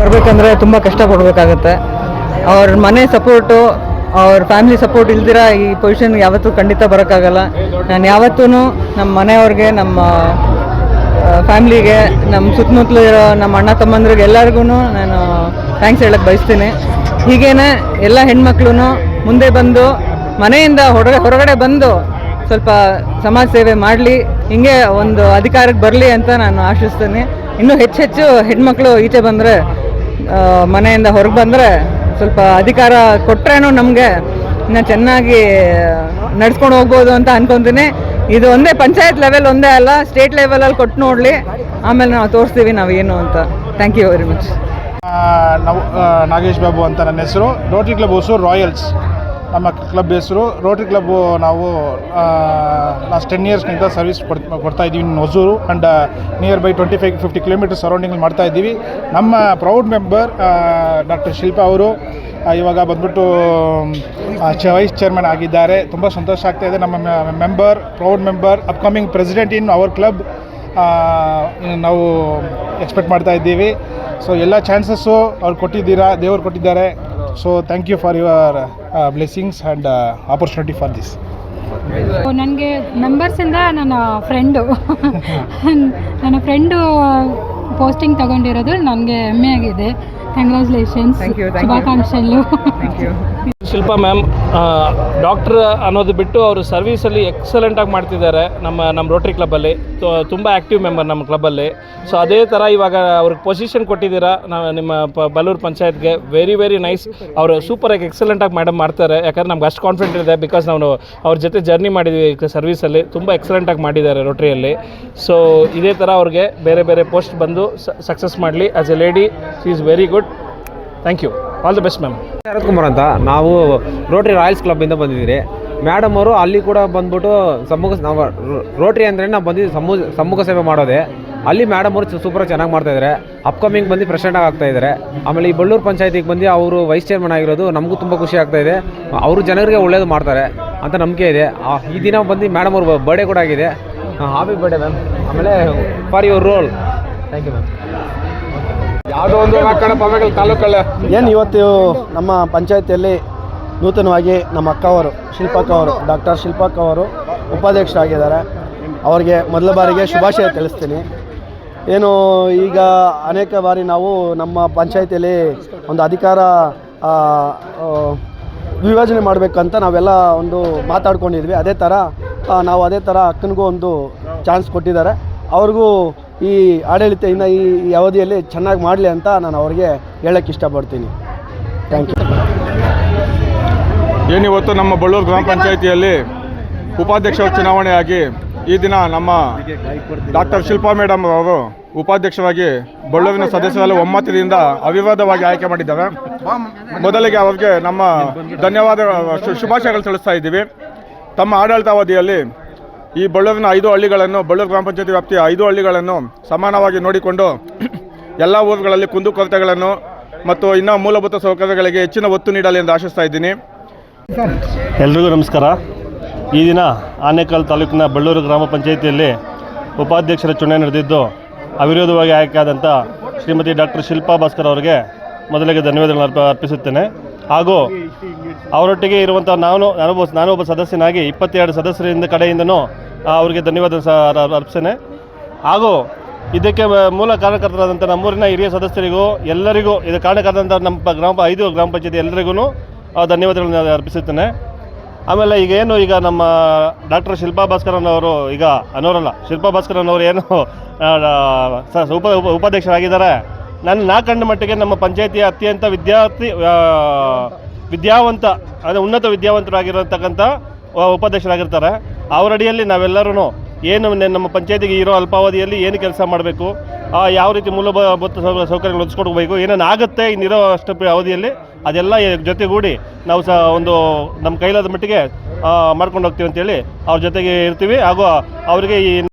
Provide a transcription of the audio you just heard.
ಬರಬೇಕಂದ್ರೆ ತುಂಬ ಕಷ್ಟಪಡಬೇಕಾಗತ್ತೆ. ಅವ್ರ ಮನೆ ಸಪೋರ್ಟು, ಅವ್ರ ಫ್ಯಾಮಿಲಿ ಸಪೋರ್ಟ್ ಇಲ್ದಿರ ಈ ಪೊಸಿಷನ್ಗೆ ಯಾವತ್ತೂ ಖಂಡಿತ ಬರೋಕ್ಕಾಗಲ್ಲ. ನಾನು ಯಾವತ್ತೂ ನಮ್ಮ ಮನೆಯವ್ರಿಗೆ, ನಮ್ಮ ಫ್ಯಾಮ್ಲಿಗೆ, ನಮ್ಮ ಸುತ್ತಮುತ್ತಲು ಇರೋ ನಮ್ಮ ಅಣ್ಣ ತಮ್ಮಂದ್ರಿಗೆ ಎಲ್ಲರಿಗೂ ನಾನು ಥ್ಯಾಂಕ್ಸ್ ಹೇಳಕ್ಕೆ ಬಯಸ್ತೀನಿ. ಹೀಗೇನೆ ಎಲ್ಲ ಹೆಣ್ಮಕ್ಳು ಮುಂದೆ ಬಂದು ಮನೆಯಿಂದ ಹೊರಗಡೆ ಬಂದು ಸ್ವಲ್ಪ ಸಮಾಜ ಸೇವೆ ಮಾಡಲಿ, ಹಿಂಗೆ ಒಂದು ಅಧಿಕಾರಕ್ಕೆ ಬರಲಿ ಅಂತ ನಾನು ಆಶಿಸ್ತೀನಿ. ಇನ್ನೂ ಹೆಚ್ಚು ಹೆಣ್ಮಕ್ಳು ಈಚೆ ಬಂದರೆ, ಮನೆಯಿಂದ ಹೊರಗೆ ಬಂದರೆ, ಸ್ವಲ್ಪ ಅಧಿಕಾರ ಕೊಟ್ಟರೇನೂ ನಮಗೆ ಇನ್ನು ಚೆನ್ನಾಗಿ ನಡ್ಸ್ಕೊಂಡು ಹೋಗ್ಬೋದು ಅಂತ ಅನ್ಕೊತೀನಿ. ಇದು ಒಂದೇ ಪಂಚಾಯತ್ ಲೆವೆಲ್ ಒಂದೇ ಅಲ್ಲ, ಸ್ಟೇಟ್ ಲೆವೆಲಲ್ಲಿ ಕೊಟ್ಟು ನೋಡಲಿ, ಆಮೇಲೆ ನಾವು ತೋರಿಸ್ತೀವಿ ನಾವು ಏನು ಅಂತ. Thank you very much. ನಾವು ನಾಗೇಶ್ ಬಾಬು ಅಂತ ನನ್ನ ಹೆಸರು. ರೋಟರಿ ಕ್ಲಬ್ ಹೊಸೂರು ರಾಯಲ್ಸ್ ನಮ್ಮ ಕ್ಲಬ್ ಹೆಸರು. ರೋಟರಿ ಕ್ಲಬ್ಬು ನಾವು ಲಾಸ್ಟ್ 10 ಇಯರ್ಸ್ನಿಂದ ಸರ್ವಿಸ್ ಕೊಡ್ತಾಯಿದ್ದೀವಿ ಇನ್ನು Hosur and nearby 25-50 kilometre ಸರೌಂಡಿಂಗಲ್ಲಿ ಮಾಡ್ತಾಯಿದ್ದೀವಿ. ನಮ್ಮ ಪ್ರೌಡ್ ಮೆಂಬರ್ ಡಾಕ್ಟರ್ ಶಿಲ್ಪಾ ಅವರು ಇವಾಗ ಬಂದ್ಬಿಟ್ಟು ವೈಸ್ ಚೇರ್ಮನ್ ಆಗಿದ್ದಾರೆ. ತುಂಬ ಸಂತೋಷ ಆಗ್ತಾಯಿದೆ. ನಮ್ಮ member, proud member, upcoming president in our club ನಾವು ಎಕ್ಸ್ಪೆಕ್ಟ್ ಮಾಡ್ತಾ ಇದ್ದೀವಿ. ಸೊ ಎಲ್ಲ ಚಾನ್ಸಸ್ಸು ಅವ್ರು ಕೊಟ್ಟಿದ್ದೀರಾ, ದೇವರು ಕೊಟ್ಟಿದ್ದಾರೆ. So thank you for your blessings and opportunity for this. ನನಗೆ ಮೆಂಬರ್ಸಿಂದ ನನ್ನ ಫ್ರೆಂಡು ಪೋಸ್ಟಿಂಗ್ ತಗೊಂಡಿರೋದು ನನಗೆ ಹೆಮ್ಮೆ ಆಗಿದೆ. ಕಂಗ್ರ್ಯಾಚುಲೇಷನ್ಸ್, ಶುಭಾಕಾಂಕ್ಷೆಗಳು. ಶಿಲ್ಪಾ ಮ್ಯಾಮ್ ಡಾಕ್ಟ್ರ್ ಅನ್ನೋದು ಬಿಟ್ಟು ಅವರು ಸರ್ವೀಸಲ್ಲಿ ಎಕ್ಸಲೆಂಟಾಗಿ ಮಾಡ್ತಿದ್ದಾರೆ. ನಮ್ಮ ರೋಟರಿ ಕ್ಲಬ್ಬಲ್ಲಿ ತುಂಬ ಆ್ಯಕ್ಟಿವ್ ಮೆಂಬರ್ ನಮ್ಮ ಕ್ಲಬ್ಬಲ್ಲಿ. ಸೊ ಅದೇ ಥರ ಇವಾಗ ಅವ್ರಿಗೆ ಪೊಸಿಷನ್ ಕೊಟ್ಟಿದ್ದೀರಾ ನಿಮ್ಮ ಬಲ್ಲೂರು ಪಂಚಾಯತ್ಗೆ. Very nice. ಅವರು ಸೂಪರಾಗಿ ಎಕ್ಸಲೆಂಟಾಗಿ ಮೇಡಮ್ ಮಾಡ್ತಾರೆ. ಯಾಕಂದರೆ ನಮ್ಗೆ ಅಷ್ಟು ಕಾನ್ಫಿಡೆಂಟ್ ಇದೆ, ಬಿಕಾಸ್ ನಾವು ಅವ್ರ ಜೊತೆ ಜರ್ನಿ ಮಾಡಿದ್ವಿ ಸರ್ವೀಸಲ್ಲಿ. ತುಂಬ ಎಕ್ಸಲೆಂಟಾಗಿ ಮಾಡಿದ್ದಾರೆ ರೋಟರಿಯಲ್ಲಿ. ಸೊ ಇದೇ ಥರ ಅವ್ರಿಗೆ ಬೇರೆ ಪೋಸ್ಟ್ ಬಂದು ಸಕ್ಸಸ್ ಮಾಡಲಿ. As a lady she is very good. Thank you. All the best ma'am. Sharath Kumar ಅಂತ, ನಾವು ರೋಟರಿ ರಾಯಲ್ಸ್ ಕ್ಲಬ್ಬಿಂದ ಬಂದಿದ್ದೀರಿ. ಮೇಡಮ್ ಅವರು ಅಲ್ಲಿ ಕೂಡ ಬಂದ್ಬಿಟ್ಟು ನಾವು ರೋಟರಿ ಅಂದರೆ ನಾವು ಬಂದಿದ್ದು ಸಮ್ಮುಖ ಸೇವೆ ಮಾಡೋದೆ. ಅಲ್ಲಿ ಮೇಡಮ್ ಅವರು ಸೂಪರಾಗಿ ಚೆನ್ನಾಗಿ ಮಾಡ್ತಾಯಿದ್ದಾರೆ. ಅಪ್ಕಮಿಂಗ್ ಬಂದು ಪ್ರೆಸಿಡೆಂಟಾಗಿ ಆಗ್ತಾಯಿದ್ದಾರೆ. ಆಮೇಲೆ ಈ ಬಳ್ಳೂರು ಪಂಚಾಯತಿಗೆ ಬಂದು ಅವರು ವೈಸ್ ಚೇರ್ಮನ್ ಆಗಿರೋದು ನಮಗೂ ತುಂಬ ಖುಷಿ ಆಗ್ತಾಯಿದೆ. ಅವರು ಜನರಿಗೆ ಒಳ್ಳೇದು ಮಾಡ್ತಾರೆ ಅಂತ ನಂಬಿಕೆ ಇದೆ. ಈ ದಿನ ಬಂದು ಮೇಡಮ್ ಅವ್ರ ಬರ್ಡೇ ಕೂಡ ಆಗಿದೆ. Happy birthday ma'am. ಆಮೇಲೆ for your role. Thank you ma'am. ಯಾವುದೋ ಒಂದು ತಾಲೂಕಲ್ಲ ಏನು ಇವತ್ತು ನಮ್ಮ ಪಂಚಾಯತಿಯಲ್ಲಿ ನೂತನವಾಗಿ ನಮ್ಮ ಅಕ್ಕವರು ಶಿಲ್ಪಕ್ಕ ಅವರು, ಡಾಕ್ಟರ್ ಶಿಲ್ಪಕ್ಕ ಅವರು ಉಪಾಧ್ಯಕ್ಷರಾಗಿದ್ದಾರೆ. ಅವರಿಗೆ ಮೊದಲ ಬಾರಿಗೆ ಶುಭಾಶಯ ತಿಳಿಸ್ತೀನಿ. ಏನು ಈಗ ಅನೇಕ ಬಾರಿ ನಾವು ನಮ್ಮ ಪಂಚಾಯತಿಯಲ್ಲಿ ಒಂದು ಅಧಿಕಾರ ವಿಭಜನೆ ಮಾಡಬೇಕಂತ ನಾವೆಲ್ಲ ಒಂದು ಮಾತಾಡ್ಕೊಂಡಿದ್ವಿ. ಅದೇ ಥರ ಅಕ್ಕನಿಗೂ ಒಂದು ಚಾನ್ಸ್ ಕೊಟ್ಟಿದ್ದಾರೆ. ಅವ್ರಿಗೂ ಈ ಆಡಳಿತ ಇನ್ನು ಈ ಅವಧಿಯಲ್ಲಿ ಚೆನ್ನಾಗಿ ಮಾಡಲಿ ಅಂತ ನಾನು ಅವ್ರಿಗೆ ಹೇಳೋಕ್ಕೆ ಇಷ್ಟಪಡ್ತೀನಿ. Thank you. ಏನಿವತ್ತು ನಮ್ಮ ಬಳ್ಳೂರು ಗ್ರಾಮ ಪಂಚಾಯಿತಿಯಲ್ಲಿ ಉಪಾಧ್ಯಕ್ಷರ ಚುನಾವಣೆಯಾಗಿ ಈ ದಿನ ನಮ್ಮ ಡಾಕ್ಟರ್ ಶಿಲ್ಪಾ ಮೇಡಮ್ ಅವರು ಉಪಾಧ್ಯಕ್ಷರಾಗಿ ಬಳ್ಳೂರಿನ ಸದಸ್ಯರಲ್ಲಿ ಒಮ್ಮತದಿಂದ ಅವಿವಾದವಾಗಿ ಆಯ್ಕೆ ಮಾಡಿದ್ದಾರೆ. ಮೊದಲಿಗೆ ಅವರಿಗೆ ನಮ್ಮ ಧನ್ಯವಾದ ಶುಭಾಶಯಗಳು ತಿಳಿಸ್ತಾ ಇದ್ದೀವಿ. ತಮ್ಮ ಆಡಳಿತಾವಧಿಯಲ್ಲಿ ಈ ಬಳ್ಳೂರಿನ 5 ಹಳ್ಳಿಗಳನ್ನು, ಬಳ್ಳೂರು ಗ್ರಾಮ ಪಂಚಾಯತಿ ವ್ಯಾಪ್ತಿಯ 5 ಹಳ್ಳಿಗಳನ್ನು ಸಮಾನವಾಗಿ ನೋಡಿಕೊಂಡು ಎಲ್ಲ ಊರುಗಳಲ್ಲಿ ಕುಂದುಕೊರತೆಗಳನ್ನು ಮತ್ತು ಇನ್ನೂ ಮೂಲಭೂತ ಸೌಕರ್ಯಗಳಿಗೆ ಹೆಚ್ಚಿನ ಒತ್ತು ನೀಡಲಿ ಎಂದು ಆಶಿಸ್ತಾ ಇದ್ದೀನಿ. ಎಲ್ರಿಗೂ ನಮಸ್ಕಾರ. ಈ ದಿನ ಆನೇಕಲ್ ತಾಲೂಕಿನ ಬಳ್ಳೂರು ಗ್ರಾಮ ಪಂಚಾಯಿತಿಯಲ್ಲಿ ಉಪಾಧ್ಯಕ್ಷರ ಚುನಾವಣೆ ನಡೆದಿದ್ದು ಅವಿರೋಧವಾಗಿ ಆಯ್ಕೆಯಾದಂಥ ಶ್ರೀಮತಿ ಡಾಕ್ಟರ್ ಶಿಲ್ಪಾ ಭಾಸ್ಕರ್ ಅವರಿಗೆ ಮೊದಲಿಗೆ ಧನ್ಯವಾದಗಳನ್ನು ಅರ್ಪಿಸುತ್ತೇನೆ. ಹಾಗೂ ಅವರೊಟ್ಟಿಗೆ ಇರುವಂಥ ನಾನೊಬ್ಬ ಸದಸ್ಯನಾಗಿ 22 ಸದಸ್ಯರಿಂದ ಕಡೆಯಿಂದನೂ ಅವರಿಗೆ ಧನ್ಯವಾದ ಅರ್ಪಿಸ್ತೇನೆ. ಹಾಗೂ ಇದಕ್ಕೆ ಮೂಲ ಕಾರಣಕರ್ತರಾದಂಥ ನಮ್ಮೂರಿನ ಹಿರಿಯ ಸದಸ್ಯರಿಗೂ ಎಲ್ಲರಿಗೂ, ಇದು ಕಾರಣಕರ್ತಂಥ ನಮ್ಮ 5 ಗ್ರಾಮ ಪಂಚಾಯತಿ ಎಲ್ಲರಿಗೂ ಧನ್ಯವಾದಗಳನ್ನು ಅರ್ಪಿಸುತ್ತೇನೆ. ಆಮೇಲೆ ಈಗ ನಮ್ಮ ಡಾಕ್ಟರ್ ಶಿಲ್ಪಾ ಭಾಸ್ಕರನವರು ಶಿಲ್ಪಾ ಭಾಸ್ಕರನವರು ಏನು ಉಪಾಧ್ಯಕ್ಷರಾಗಿದ್ದಾರೆ. ನಾ ಕಂಡ ಮಟ್ಟಿಗೆ ನಮ್ಮ ಪಂಚಾಯತಿಯ ಅತ್ಯಂತ ವಿದ್ಯಾವಂತ ಅಂದರೆ ಉನ್ನತ ವಿದ್ಯಾವಂತರಾಗಿರತಕ್ಕಂಥ ಉಪಾಧ್ಯಕ್ಷರಾಗಿರ್ತಾರೆ. ಅವರಡಿಯಲ್ಲಿ ನಾವೆಲ್ಲರೂ ಏನು ನಮ್ಮ ಪಂಚಾಯತಿಗೆ ಇರೋ ಅಲ್ಪಾವಧಿಯಲ್ಲಿ ಏನು ಕೆಲಸ ಮಾಡಬೇಕು, ಯಾವ ರೀತಿ ಮೂಲಭೂತ ಸೌಕರ್ಯಗಳು ಒದಗಿಸ್ಕೊಡ್ಬೇಕು, ಏನೇನು ಆಗುತ್ತೆ ಇನ್ನಿರೋ ಅಷ್ಟು ಅವಧಿಯಲ್ಲಿ ಅದೆಲ್ಲ ಜೊತೆಗೂಡಿ ನಾವು ಒಂದು ನಮ್ಮ ಕೈಲಾದ ಮಟ್ಟಿಗೆ ಮಾಡ್ಕೊಂಡು ಹೋಗ್ತೀವಿ ಅಂತೇಳಿ ಅವ್ರ ಜೊತೆಗೆ ಇರ್ತೀವಿ. ಹಾಗೂ ಅವರಿಗೆ ಈ